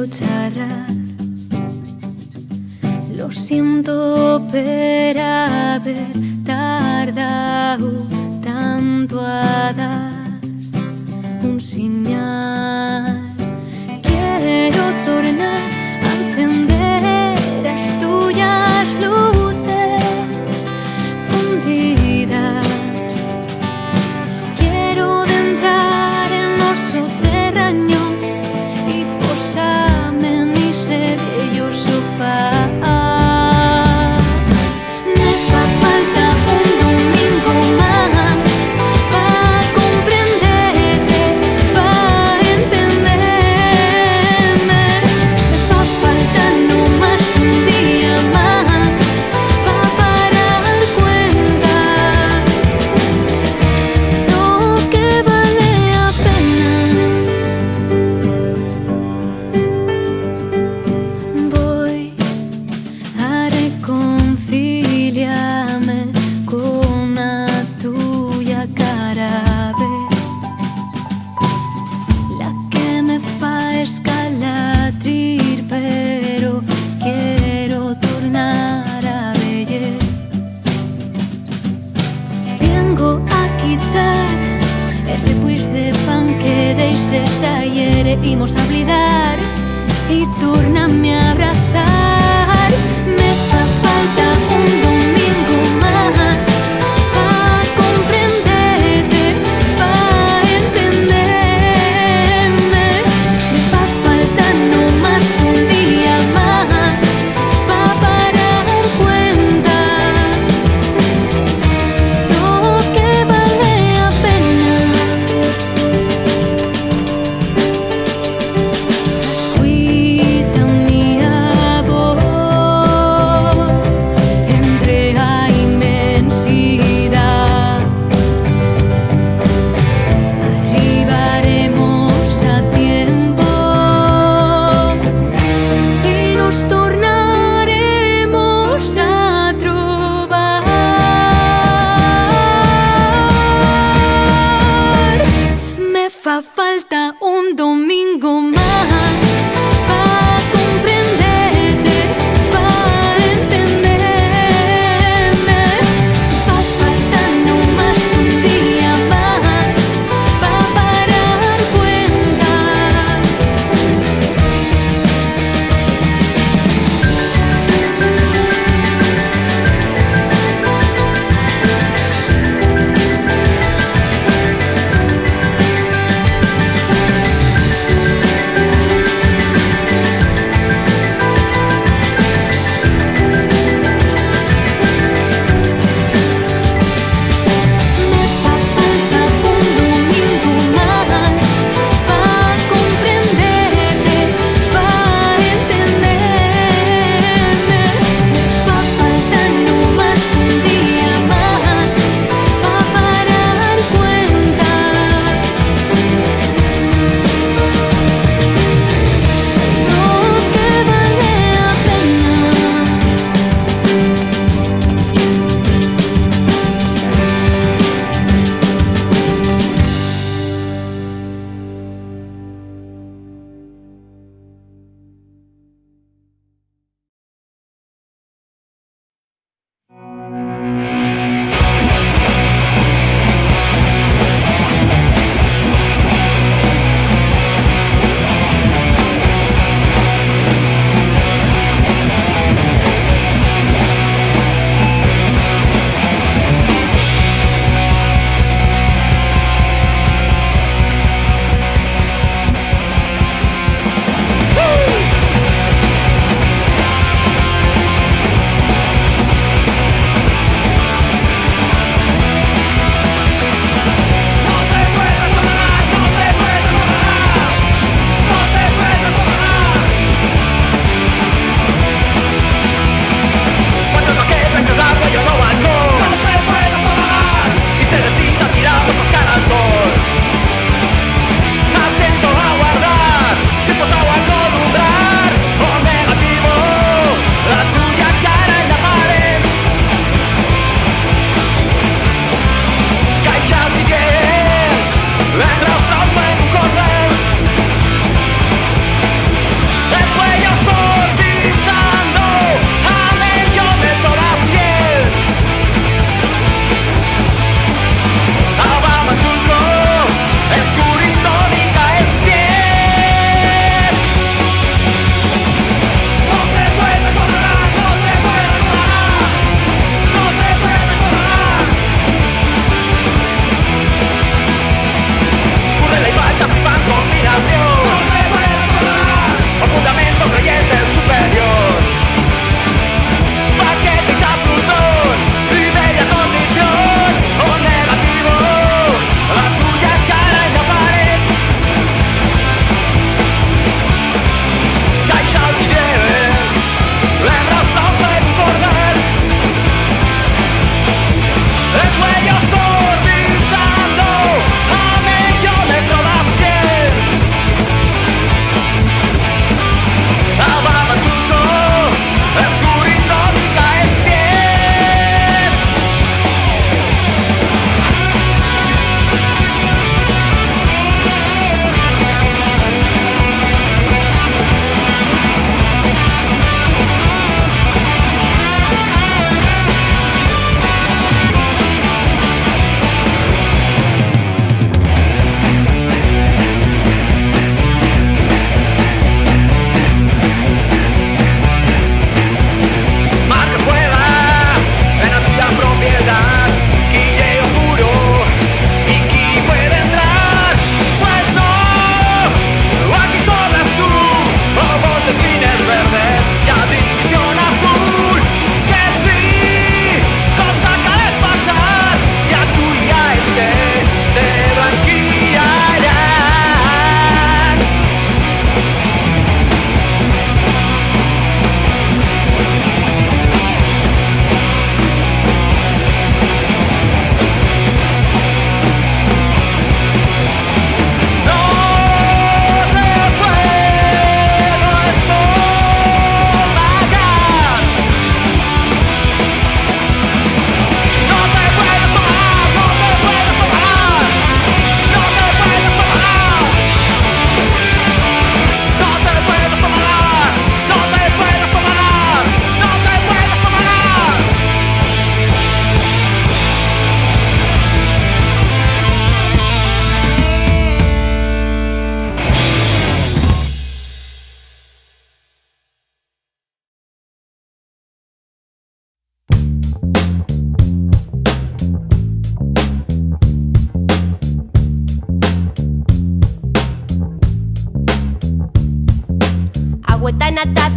charrar. Lo siento per haver tardado tanto a dar un señal. Quiero tornar a encender las tuyas luces fundidas. Quiero entrar en los soterraños y posarme en ese bello sofá. Me fa falta un domingo más pa' comprenderte, pa' entenderme. Me fa falta no más un día más pa' parar cuenta lo que vale la pena. Voy a reconciliarme con la tuya cara B, la que me fa escalatrir, pero quiero tornar a veyer. Vengo a quitar el repuís de pan que deixes ayer e imos a oblidar y tórname a abrazar. Me fa falta un domingo más pa' comprenderte, pa' entenderme. Me fa falta no más un día más pa' parar cuenta lo que vale la pena. Ascuita mía,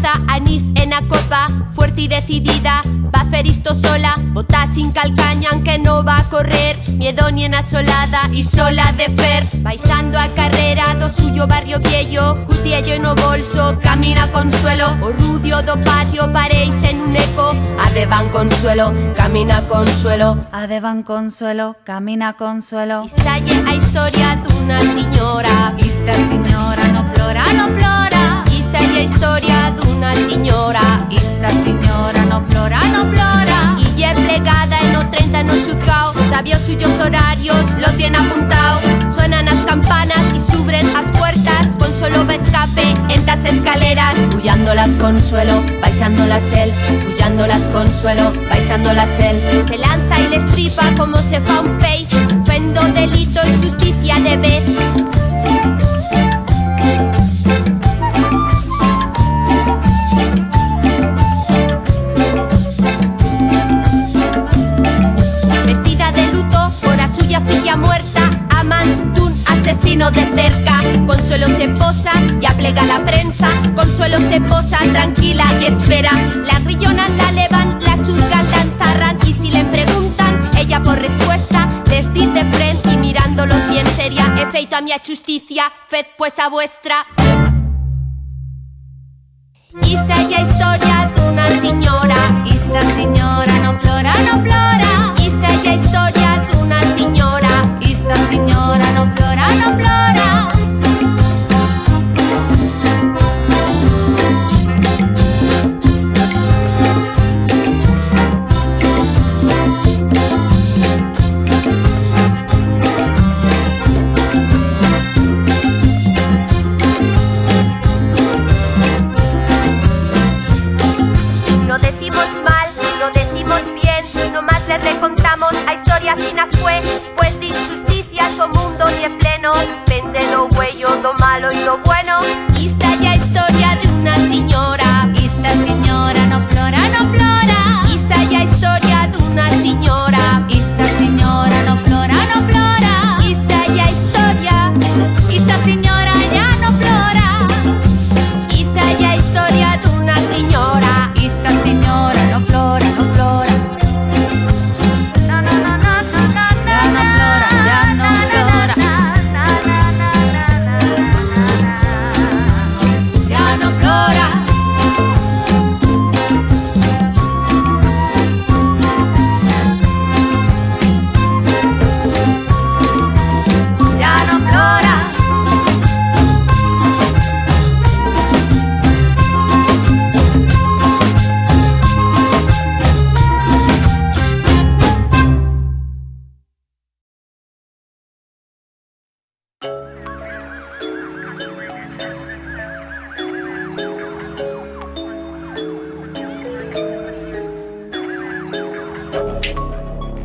taza, anís en la copa, fuerte y decidida, va a hacer esto sola, bota sin calcaña que no va a correr, miedo ni en asolada y sola de fer, baixando a carrera do suyo barrio viejo, cutiello no bolso, camina Consuelo, o rudio do patio, paréis en un eco, adevan Consuelo, camina Consuelo, Adevan Consuelo, camina Consuelo. Istalle a historia d'una signora, Esta señora no plora, no plora. Istalle a historia d'una signora, Esta señora no plora, no plora. y ye plegada en los 30 no chuzgao, sabía suyos horarios, lo tiene apuntado, suenan las campanas y subren las puertas, Consuelo va escape en las escaleras, bullándolas Consuelo, baixándolas él, bullándolas Consuelo, baixándolas él, se lanza y le estripa como se fa un peix, fendo delito y justicia de vez. Vestida de luto por a suya filla muerta, a mans d'un asesino de cerca, Consuelo se posa y aplega la prensa, Consuelo se posa tranquila y espera, la rillonan, la levan, la chuzgan, la enzarran y si le preguntan, ella por respuesta les dice de frente y mirándolos bien seria, he feito a mi justicia, fed pues a vuestra. Esta ya historia d'una signora, Esta señora no plora, no plora. esta ya historia d'una signora, Esta señora no plora, no plora. no decimos mal, no decimos bien, nomás le recontamos a historia sin ascue, pues de injusticia so mundo ni en pleno, vende lo huello, lo malo y lo bueno, esta ya historia de una señora, Esta señora no plora, no plora. esta ya historia de una señora, Esta señora no plora, no plora. esta ya historia, Esta señora ya no plora. esta ya historia de una señora, Esta señora no plora, no plora. no, no, no, no, no, no, Ya no plora, ya no plora. Ya no plora. ya no plora.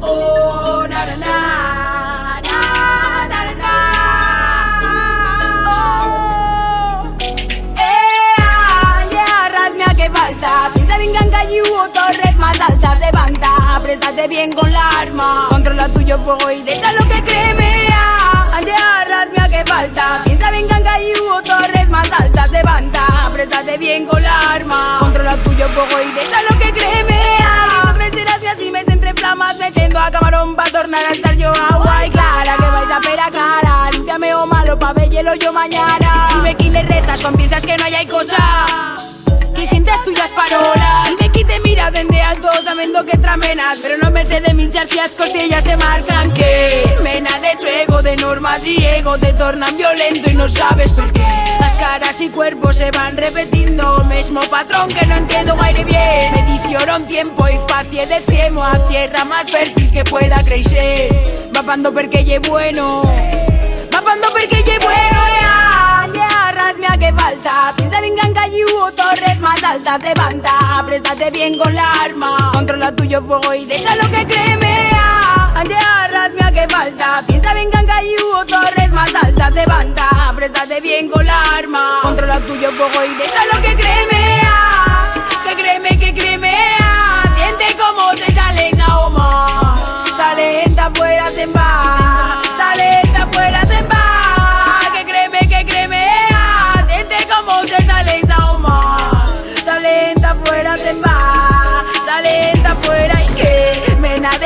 Oh, na na na, na na na na. Oh, yeah, rasmea que falta. Piensa bien ganga y hubo torres más altas. Levanta, préstate bien con la arma. Controla tuyo fuego y deja lo que cremea. Yeah, rasmea que falta. Piensa bien ganga y hubo torres más altas. Levanta, préstate bien con la arma. Controla tuyo fuego y deja lo que cremea. Viendo crecerás y así me entre flamas metiendo a camarón pa' tornar a estar yo agua y clara. Que vais a ver a cara, límpiame o malo pa' ver hielo yo mañana. Dime quién le rezas cuando piensas que no hay cosa, que sientes tuyas parolas. Dice que te mira dende alto sabiendo que tramenas, pero no mete de minchar si as costillas se marcan. Que mena de chuego, de normas y ego te tornan violento y no sabes por qué. Las caras y cuerpos se van repetiendo, mismo patrón que no entiendo aire bien. Edición un tiempo y facie de ciemo a tierra más fértil que pueda crecer. Vapando porque lle bueno, vapando porque lle bueno, ya, rasmea que falta. Piensa bien ganga y hubo torres más altas. Levanta, préstate bien con la arma. Controla tuyo fuego y deja lo que cremea. Ya, rasmea que falta. Piensa bien ganga y hubo torres más altas. Levanta, préstate bien con la arma. Controla tuyo fuego y deja lo que cremea. Que cremea. Siente como se sale Naoma. Sale en afuera se va. Sale en afuera se va. Que cremea. Siente como se sale Naoma.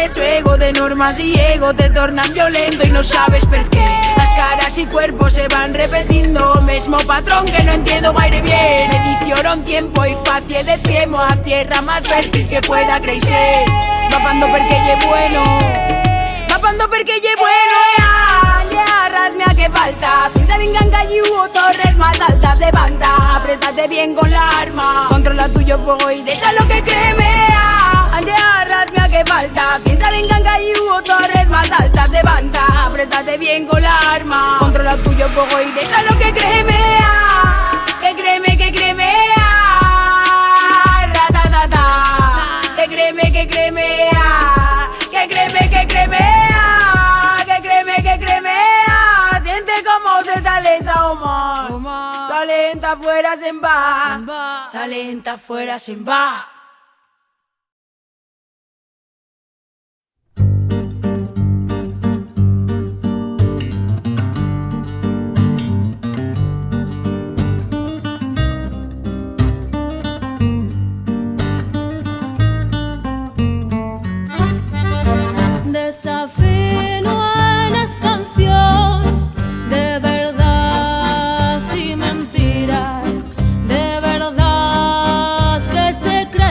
de juego, de normas y ego te tornan violento y no sabes por qué. Las caras y cuerpos se van repetiendo, mismo patrón que no entiendo gaire bien. Edición tiempo y facie de ciemo a tierra más fértil que pueda crecer. Mapando porque lle bueno, mapando porque lle bueno. Ya, rasmea que falta, pincha bien ganga y hubo torres más altas de banda. Préstate bien con la arma, controla tuyo fuego y deja lo que cremea. Ya, rasmea que falta, piensa bien ganga y hubo torres más altas de banda. Préstate bien con la arma, controla tuyo fuego y deja lo que cremea. Que cremea, ratatata. Que cremea, que cremea, que cremea, que cremea, que cremea, que cremea. Siente como se taleza Omar. Salenta fuera se va, salenta fuera se va. Desafino a las canciones de verdad y mentiras, de verdad que se cree.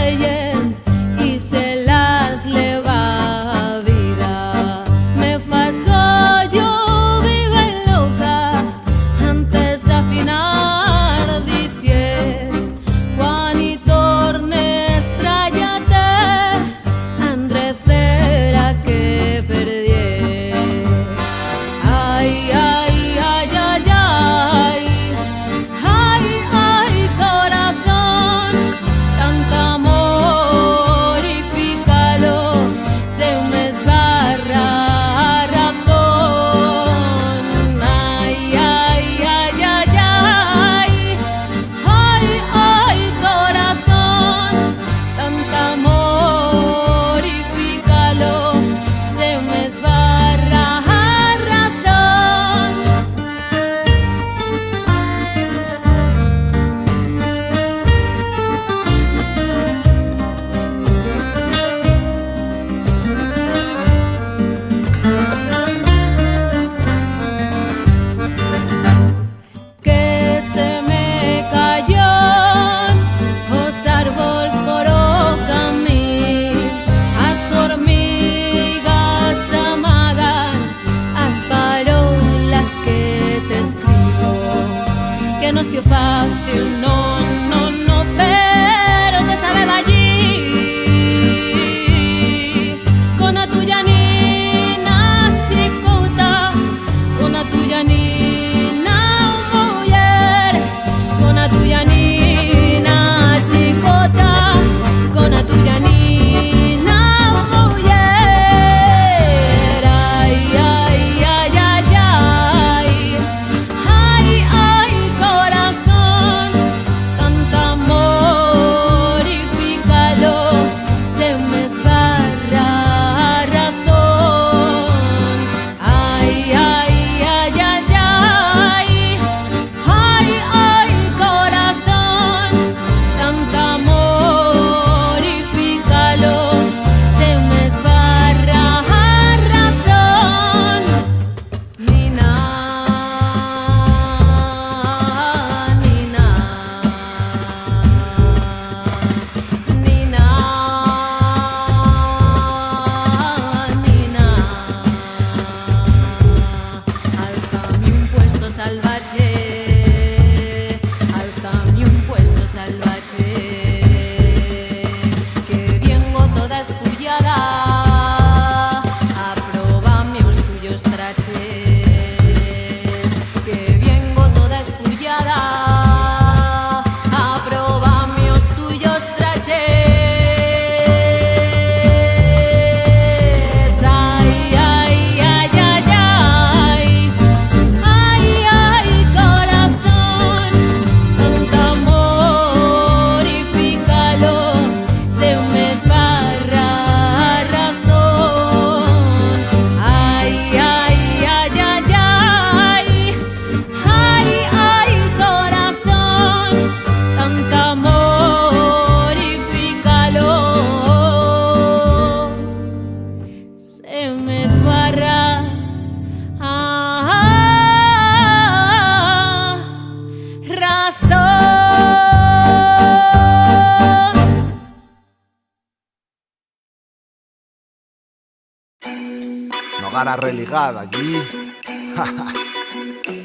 Nogara religada allí.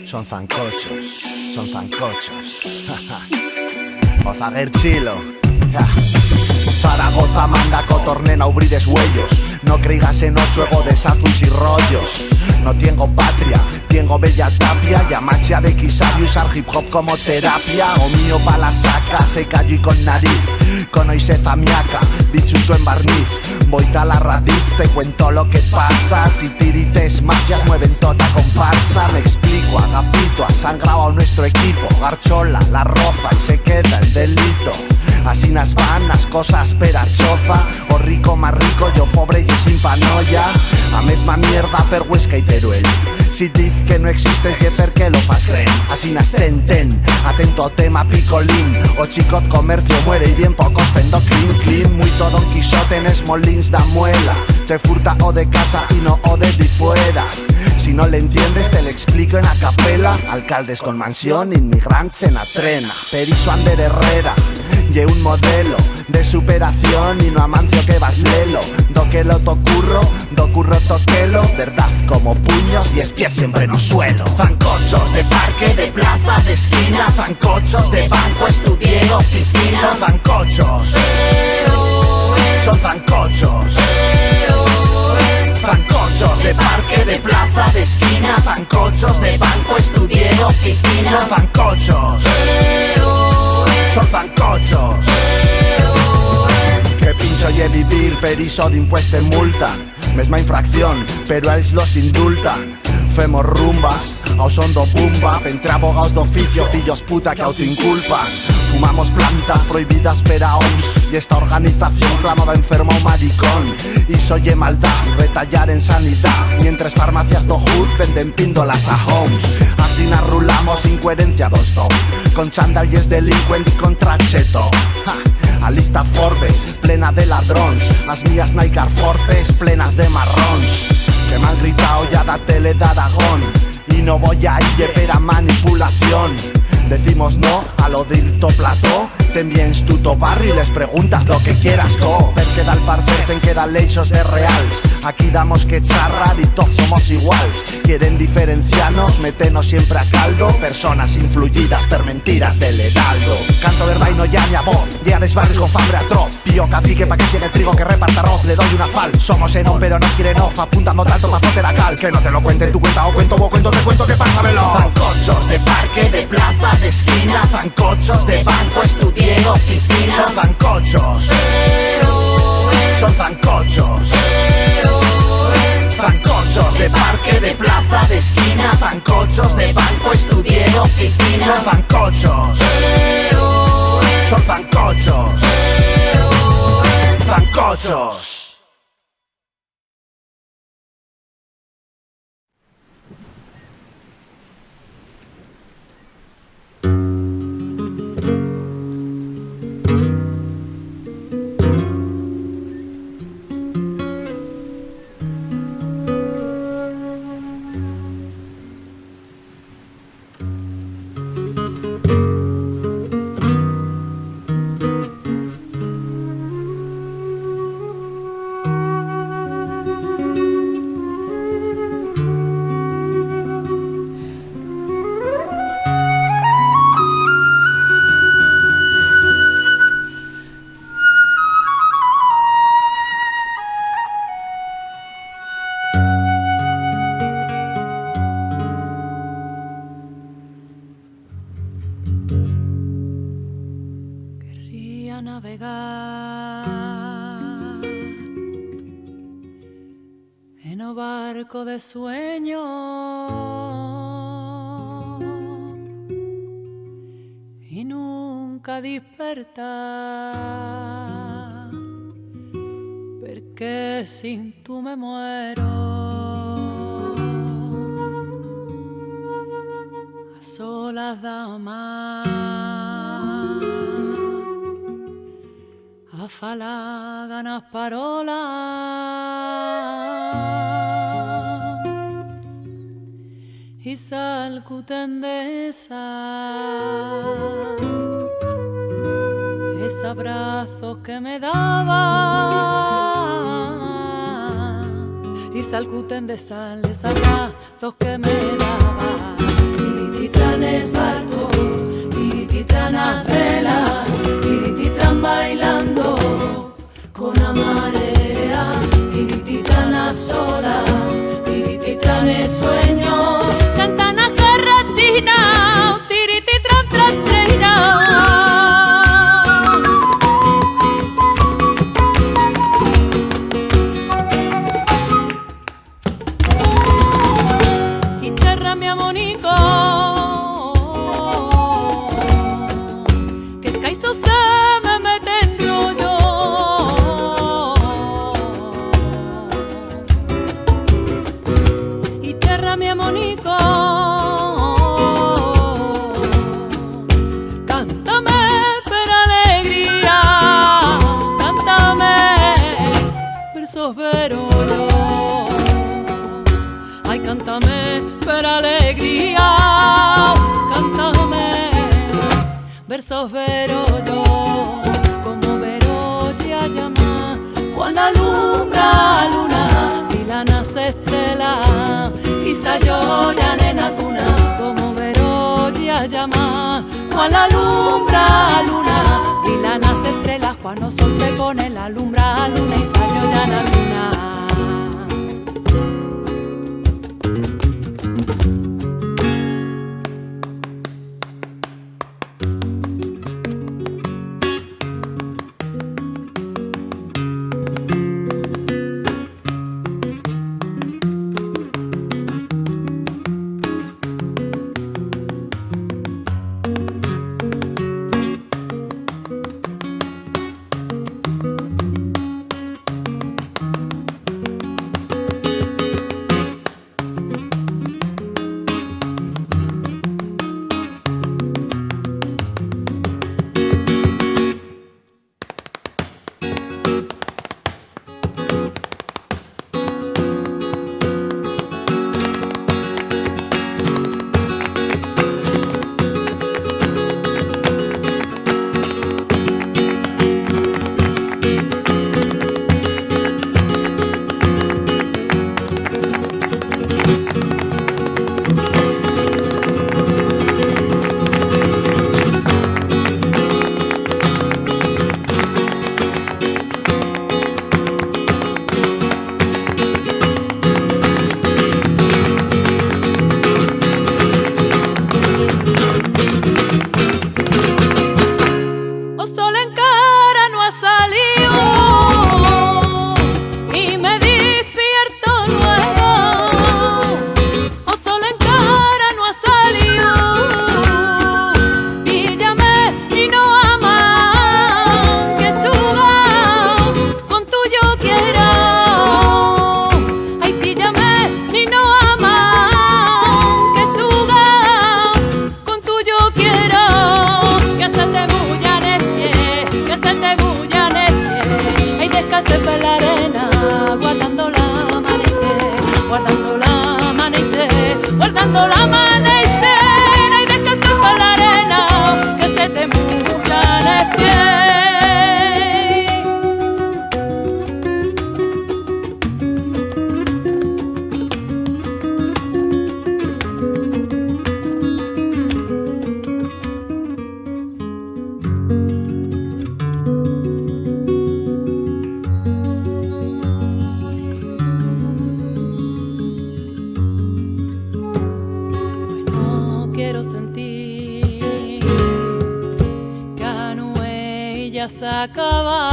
Son zancochos, son zancochos. Ozaguer chilo. Zaragoza manda cotornena ubrides huellos. No creigas en ocho ego de sazus y rollos. No tengo patria, tengo bella tapia. Yamachia de quisabi usar hip hop como terapia. O mío pa' la saca, se cayó y con nariz. Con hoy se zamiaca, bichuto en barniz. Voy a la radiz, te cuento lo que pasa. Titirites, mafias, mueven toda comparsa. Me explico, Agapito ha sangrado a nuestro equipo. Garchola, la roza y se queda el delito. Así nas van las cosas per a choza. O rico más rico, yo pobre y sin panoia. A mesma mierda per Huesca y Teruel. Si diz que no existes ye perquè lo fas creen. Así nas ten, atento tema picolín. O chicot comercio muere y bien pocos fendo clean. Muy todo Don Quijote en Smolins da muela. Te furta o de casa y no o de fuera. Si no le entiendes te lo explico en a capela. Alcaldes con mansión, inmigrantes en la trena. Periso Ander Herrera y un modelo de superación y no amancio que vas lelo. Do que lo tocurro, do curro toquelo. Verdad como puños y pies siempre no suelo. Zancochos de parque, de plaza, de esquina. Zancochos de banco, estudié, oficina. Son zancochos, son zancochos. Zancochos de parque, de plaza, de esquina. Zancochos de banco, estudié, oficina. Son zancochos, son zancochos. Que pincho ye vivir, periso de impuesto en multa. Mesma infracción, pero a ells los indultan. Femos rumbas, ao son do pumba. Entre abogados de oficio, fillos puta que autoinculpan. Fumamos plantas prohibidas per a OMS. Y esta organización clamaba enfermo o maricón. Y soy maldad, retallar en sanidad. Mientras farmacias do Hood venden píndolas a Homes. Así nos rulamos incoherencia dos top. Con chándal y es delincuente y contra cheto. A lista Forbes, plena de ladrons. As mías Nike Air Forces, plenas de marrons. Que me han gritado ya da tele de Aragón. Y no voy a ir per a manipulación. Decimos no a lo del to plató. Te enviens tu to barri y les preguntas lo que quieras go. Ves que dal parcels en queda leixos de reals. Aquí damos que charrar y todos somos iguales. Quieren diferenciarnos, meternos siempre a caldo. Personas influidas per mentiras del heraldo. Canto verdad y no llame a voz. Llega desbarrio con fambre atroz. Pío cacique pa' que sigue trigo que reparta arroz. Le doy una fal, somos enon pero nos quieren off. Apuntando tanto pa' foter a cal. Que no te lo cuente en tu cuenta o cuento vos cuento te cuento que pásamelo. Zancochos de parque, de plaza, de esquina. Zancochos de banco, estudié, oficina. Son zancochos, son zancochos. Zancochos de parque, de plaza, de esquina. Zancochos de banco, estudié, oficina. Son zancochos, son zancochos. Zancochos. De sueño y nunca despertar, porque sin tú me muero. A solas damas, a falagan as parolas. Y salcuten de ese abrazo que me daba, y salcuten de sal, les abrazos que me daba. Tirititanes barcos, tirititanas velas, tirititran bailando con la marea, tirititanas olas, tirititanes sueños, cantanas carrachinas, tirititran trastreira. Versos vero yo, como vero ya llama, cuando alumbra luna, milanas estrella, quizá yo ya nena cuna, como vero ya llama, cuando alumbra luna, milanas estrellas, cuando sol se pone la alumbra luna, y yo ya la luna. Se acaba.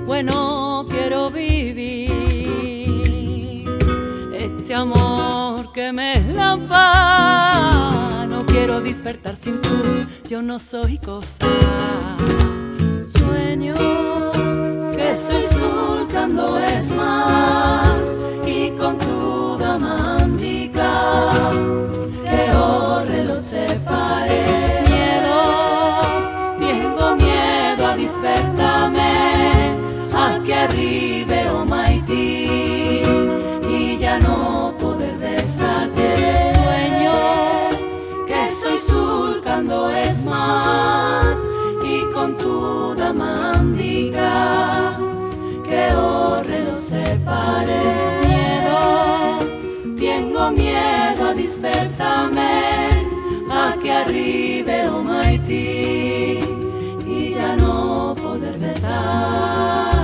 Bueno, quiero vivir este amor que me eslampa. No quiero despertar sin tú, yo no soy cosa. Sueño que soy sulcando es más, y con tu damántica que horre lo separe. Despertame, aquí arriba, oh Maití, y ya no poder besarte. Sueño que soy sulcando es más, y con tu damándica que horre lo sepa. certamen aquí arriba o Maití y ya no poder besarte.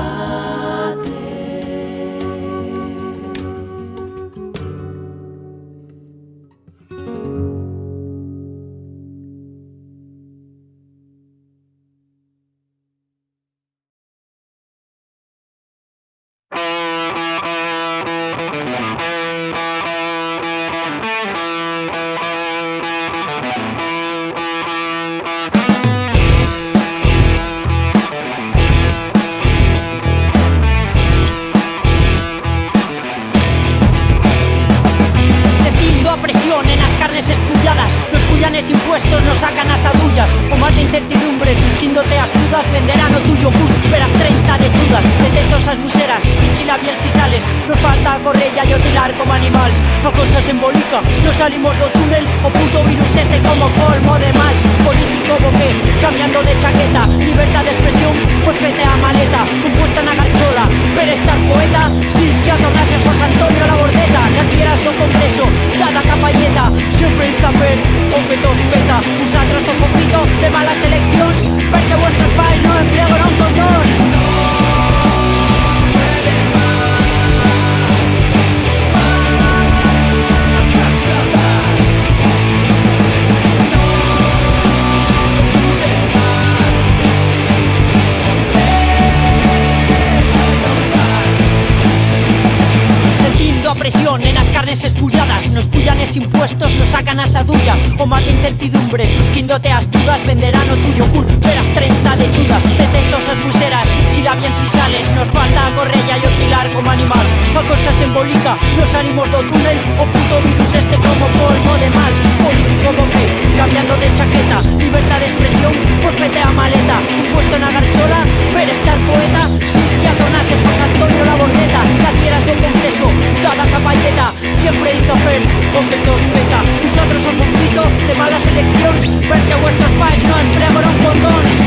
Impuestos nos sacan as adullas. O mar de incertidumbre, busquíndote as dudas. Venderán o tuyo cul, verás 30 de chudas. Detentos as museras, pichila bien si sales. Nos falta a corrella e o tirar como animals. A cosa se embolica, nos salimos do túnel. O puto virus este como colmo de mals. Político boqué, cambiando de chaqueta. Libertad de expresión, pues fete a maleta. Compuesta na garchola, pero estar poeta. Si es que a tornase José Antonio la bordeta. Cantieras do congreso, dadas a palleta. Siempre está ver o que tos peta. Usatros o conflito de malas eleccións. Porque vuestros pais no emplearon un condón. Presión en las carnes espulladas. Nos pullanes impuestos, nos sacan as adullas. O mar de incertidumbre, busquíndote as dudas. Venderán o tuyo cul, verás 30 de chudas. Detentos as museras, chila bien si sales. Nos falta a corrella e o tilar como animals. A cosa se embolica, nos salimos do túnel. O puto virus este como colmo de mals. Político boque, cambiando de chaqueta. Libertad de expresión, por fete a maleta. Un puesto na garchola, pero estar poeta. Si es que a tornase José Antonio la bordeta. Cadieras do congreso, dadas a palleta. Siempre hizo fer o que tos peta. Vosotros o conflito de malas eleccións. Porque vuestros pais no empregaron condóns.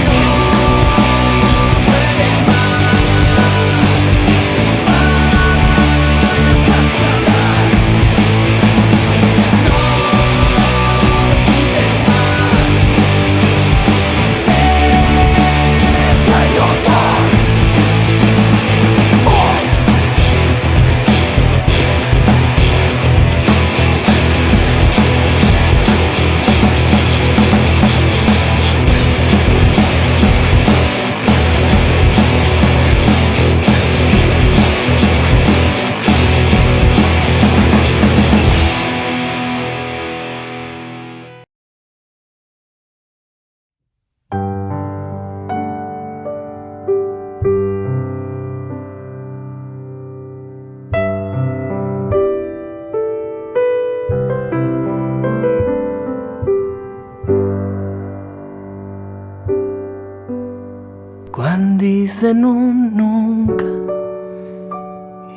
Quan dicen un nunca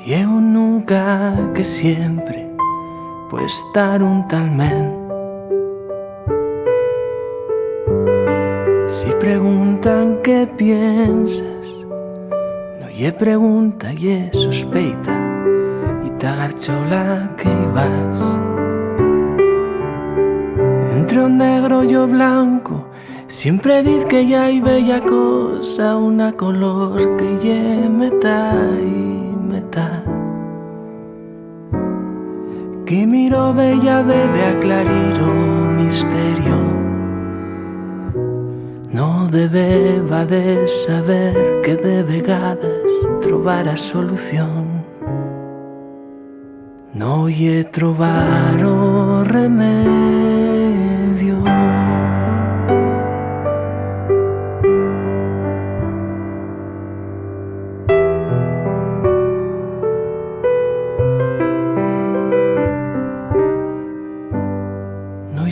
y un nunca que siempre puede estar un talment. Si preguntan qué piensas, no ye pregunta, ye sospeita y tarchola que ibas. Entre un negro y o blanco, siempre diz que ya hay bella cosa, una color que ye metá y metá. Que miro bella de aclarir o misterio. No debeba de saber que de vegadas trobar a solución. No ye trobar o remedio.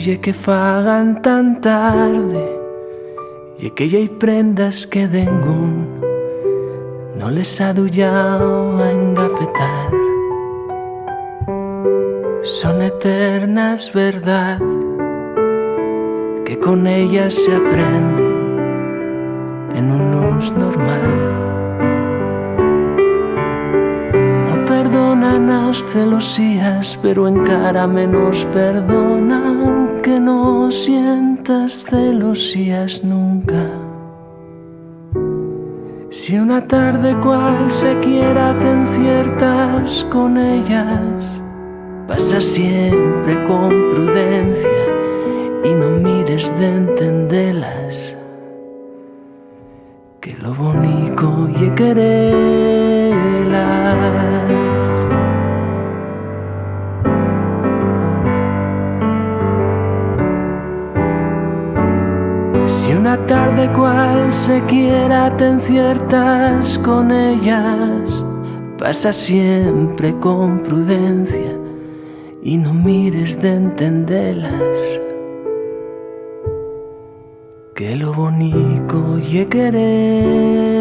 Ye que fagan tan tarde, ye que ya hay prendas que dengún no les ha dullao a engafetar. Son eternas, verdad, que con ellas se aprenden en un lunes normal. No perdonan as celosías, pero encara menos perdonan que no sientas celosías nunca. Si una tarde cualquiera te enciertas con ellas, pasa siempre con prudencia y no mires de entenderlas, que lo bonito y quererlas. Si una tarde cualquiera te enciertas con ellas, pasa siempre con prudencia y no mires de entenderlas, que lo bonito y quererlas.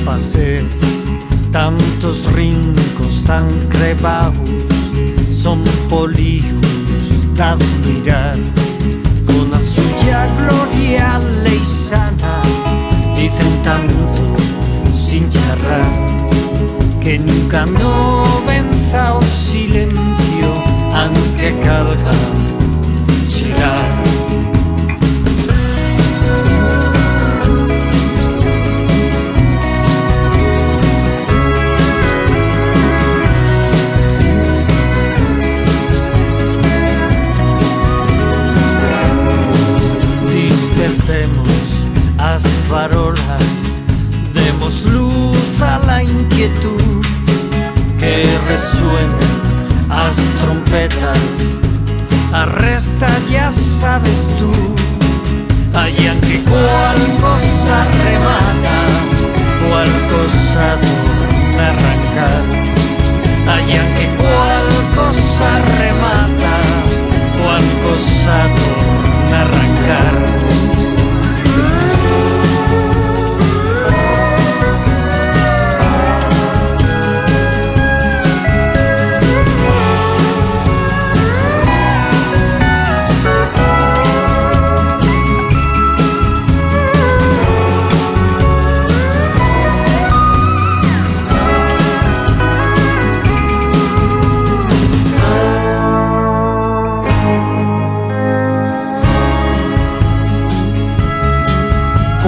passes, tantos rincos tan crebados, son polígonos d'admirar, con a suya la gloria leisana. Dicen tanto sin charrar que nunca no venza o silencio aunque calga chirar. Despertemos as farolas, demos luz a la inquietud, que resuenen as trompetas, arresta ya sabes tú, hayan que cual cosa remata, cual cosa torna arrancar, hayan que cual cosa remata, cual cosa torna arrancar.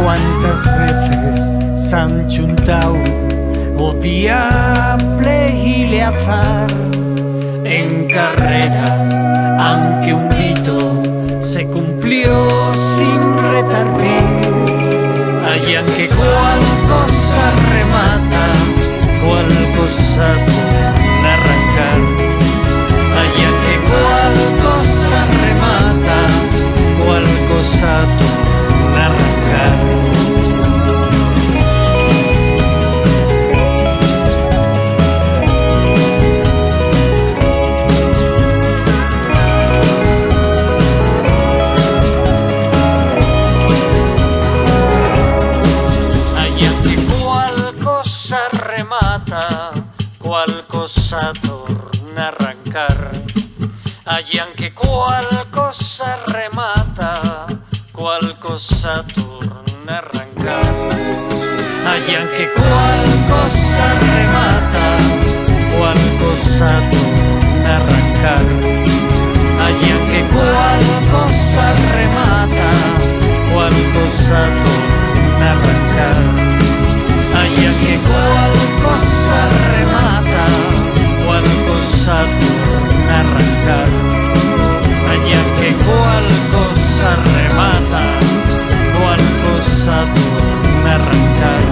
Quantas veces s'han juntado o diable y le azar en carreras, aunque un grito se cumplió sin retardir. Hayan que cual cosa remata, cual cosa torna arrancar. Hayan que cual cosa remata, cual cosa torna arrancar. Cual cosa torna arrancar, hayan que cual cosa remata, cual cosa torna arrancar, hayan que cual cosa remata, cual cosa torna arrancar, hayan que cual cosa remata, cual cosa torna arrancar, hayan que cual cosa remata, cual cosa torna arrancar, hayan que cual cosa remata, cual cosa torna arrancar.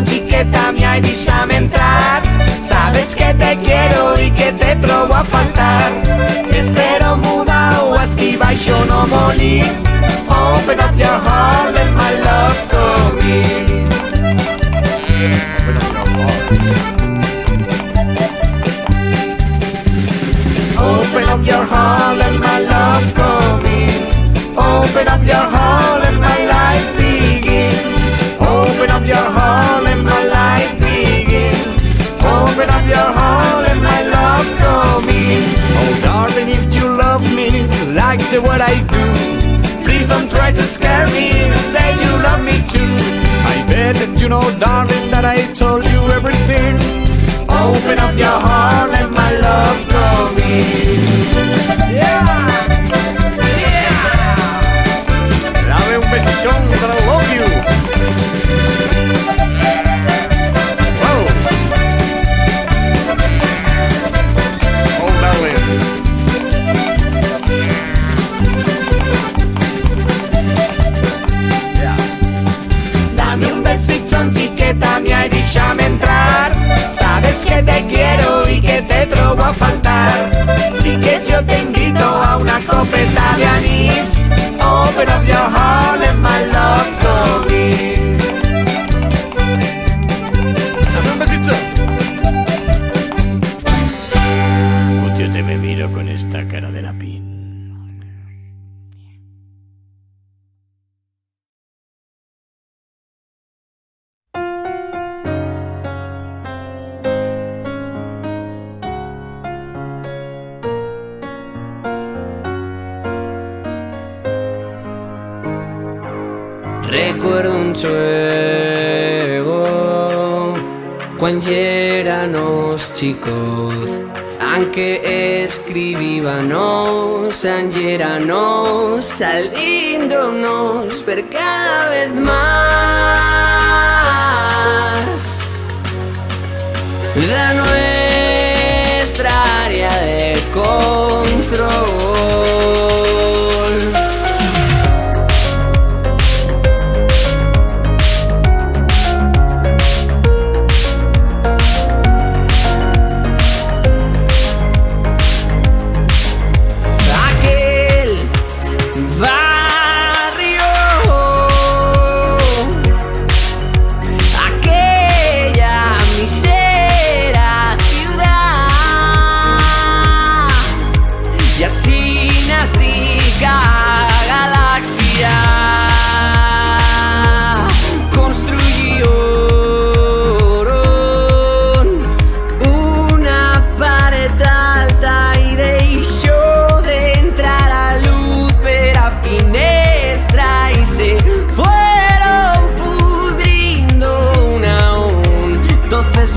Chiqueta mia, y déjame entrar. Sabes que te quiero y que te trobo a faltar. Te espero mudao hasta baixo no morir. Open up your heart, let my love come in. Open up your heart. Open up your heart, let my love come in. Open up your heart, let my life begin. Open up your heart, let my life begin. Open up your heart, let my love come in. Oh darling, if you love me like the what I do, please don't try to scare me, say you love me too. I bet that you know, darling, that I told you everything. Open up your heart, let my love come in. Yeah, yeah. Dame un besichón, that I love you. Whoa. Oh, darling. Yeah. Dame un besichón, chiqueta mía, y déjame entrar. Sabes que te quiero y que te trobo a faltar. Si quieres yo te invito a una copeta de anís. Open up your heart, let my love come in. Dame un besito. Yo te me miro con esta cara de lapín. Recuerdo un juego cuando éramos chicos, aunque escribíbanos, éramos salíndonos ver cada vez más de nuestra área de control.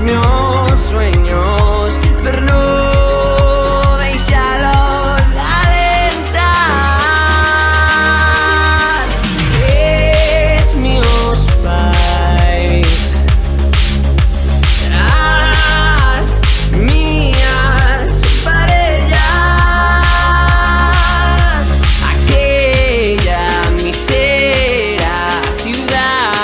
Meus sueños, pero no deixalos alentar. Es meus pais, as minhas parellas, aquella mísera ciudad.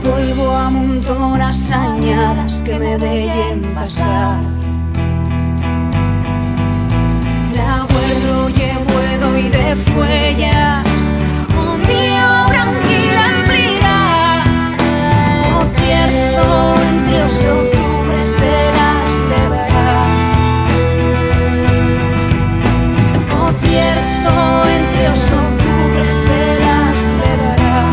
polvo amontonas añadas que me dejen pasar. De agüero llevo y de fuellas, un mío tranquila embriaga. O cierto, entre os octubres serás de verano. O cierto, entre os octubres serás de verano.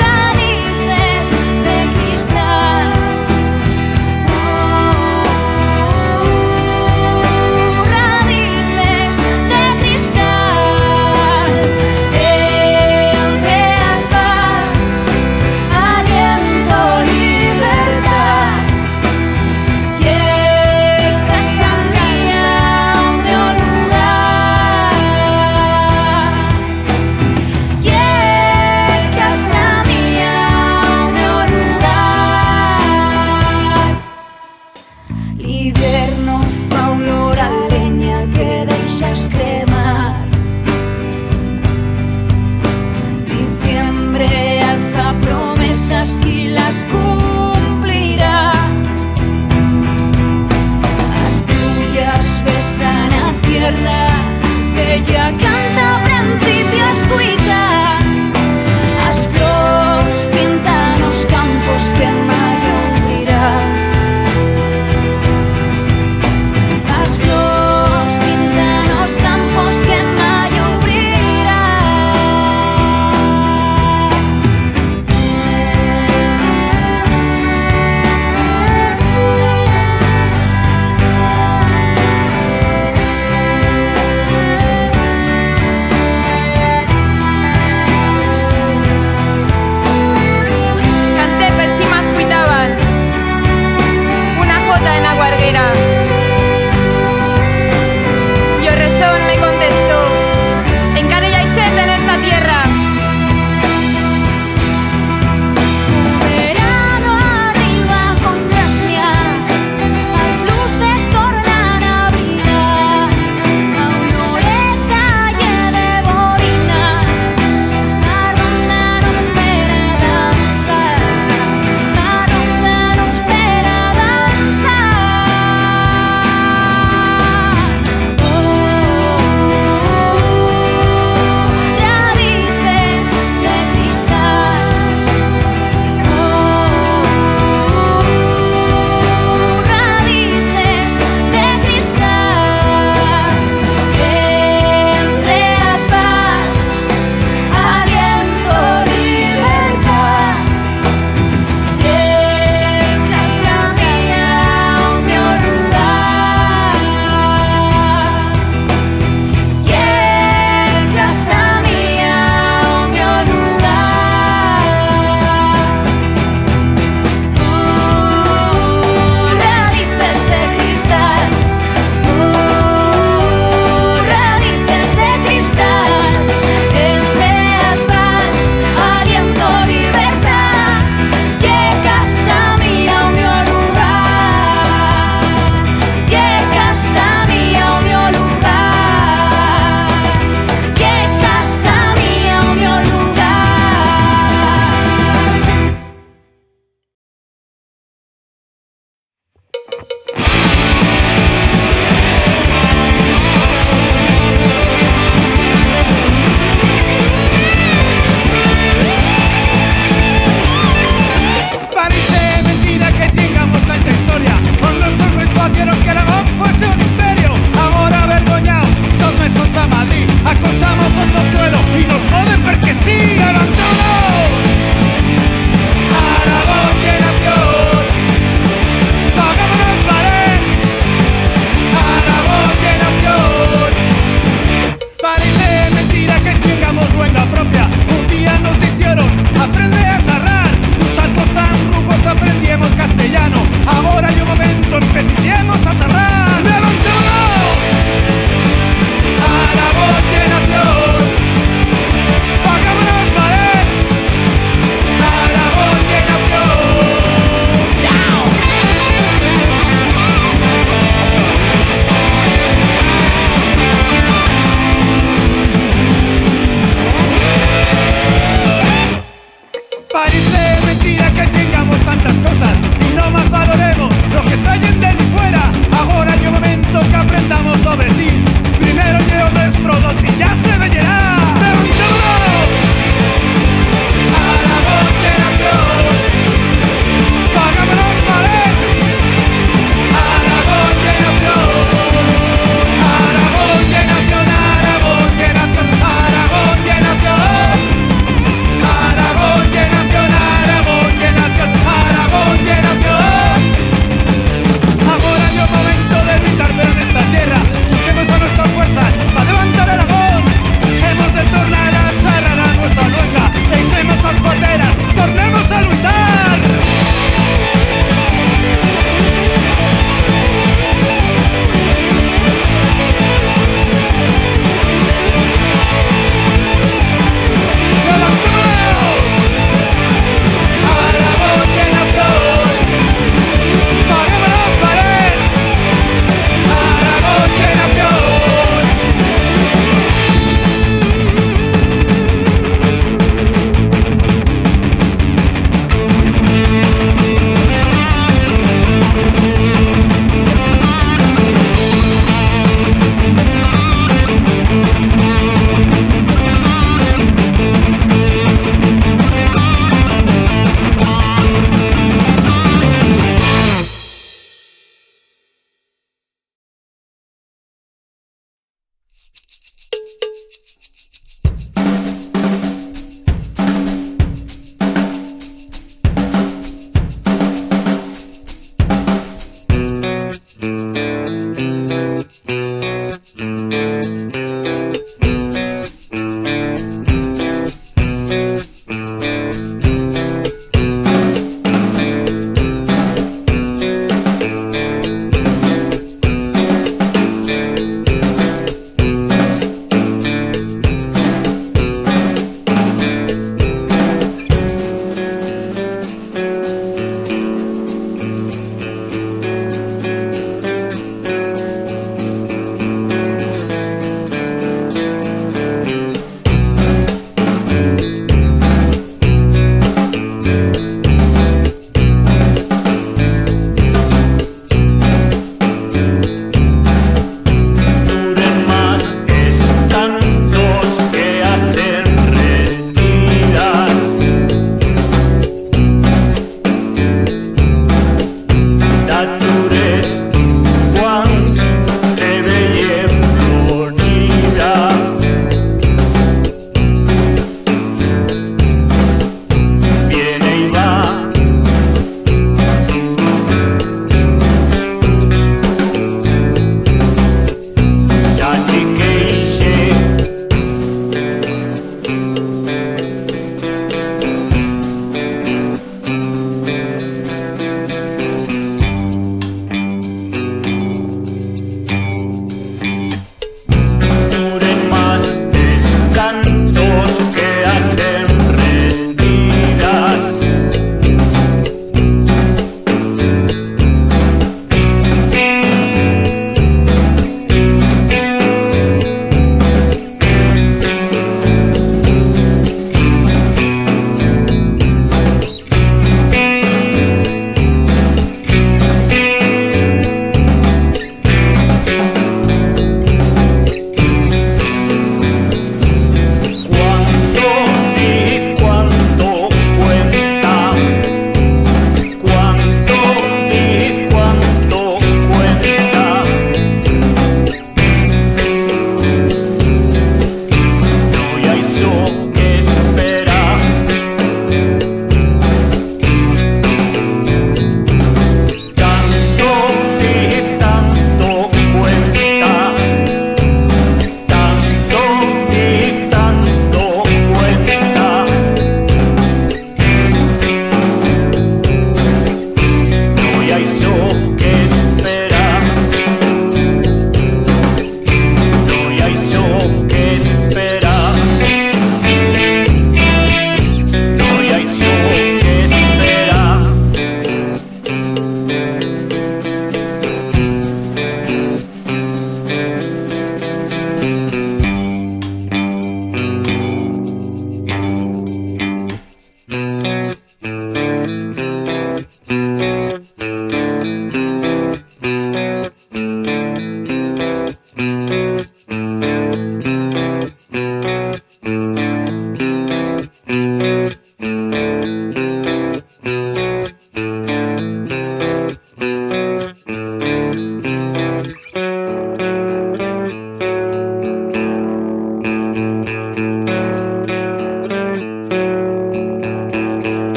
Raíces de cristal.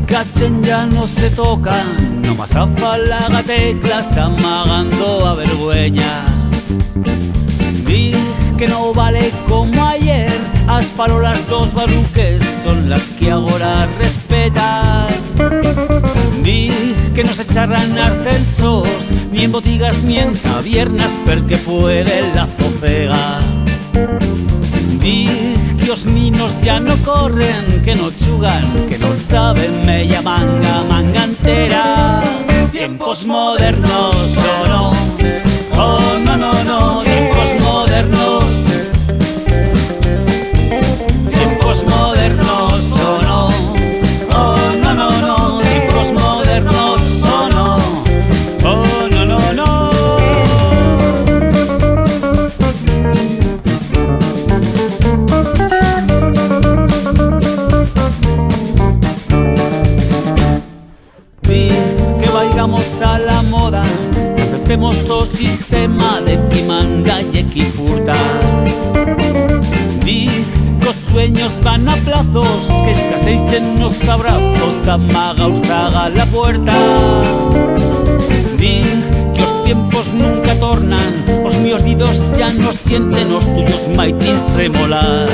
Cachen ya no se tocan, nomás afalaga teclas amagando a vergüenza. Dic que no vale como ayer, as parolas dos baruques son las que agora respetan. Dic que no se charran ascensos, ni en botigas ni en tabernas, porque puede la fofega. Dic que os ninos ya no corren, que no chugan, que no saben media manga, manga entera. Tiempos modernos o no, oh no, no, no, tiempos modernos. Tiempos modernos o no, oh no, no, no, tiempos modernos o no, oh no, no, no. Que vayamos a la moda, aceptemos o sistema de qui manga y qui furta. Dic que os sueños van a plazos, que escaséis en los abrazos, amaga traga la puerta. Dic que os tiempos nunca tornan, os míos didos ya no sienten, os tuyos maitins tremolar.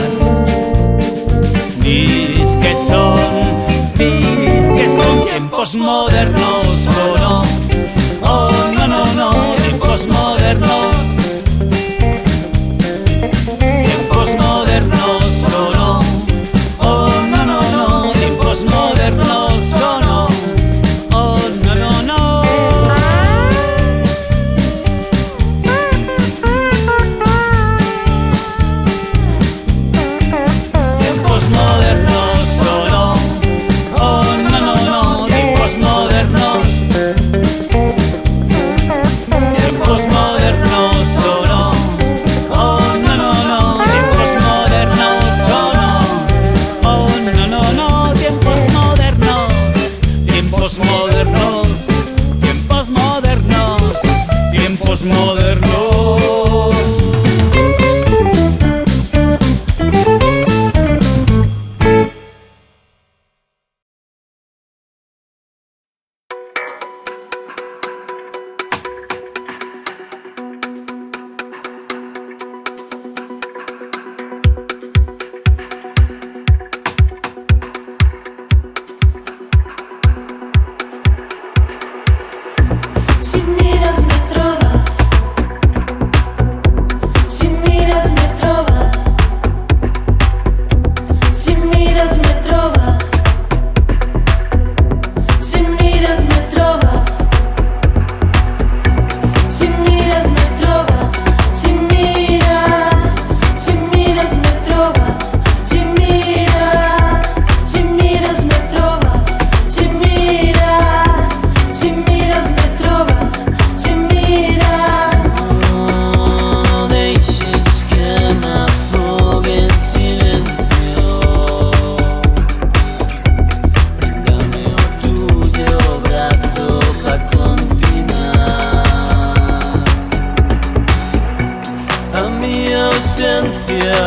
Dic que son tiempos modernos o no, oh no, no, no, tiempos modernos. Tiempos modernos o no, oh no, no, no, tiempos modernos o no, oh no, no, no. Tiempos modernos o no, oh no, no, no, tiempos modernos. Tiempos modernos o no, oh no, no, no, tiempos modernos o no, oh no, no, no, tiempos modernos. Tiempos modernos, tiempos modernos, tiempos modernos. Si miras me trobas, si miras me trobas, si miras me trobas, si miras me trobas, si miras me trobas, si miras me trobas, si miras me trobas, si miras me trobas, si miras. No deixes que m'afogue en silencio. Préndame o tuyo brazo pa continuar. A mi ausencia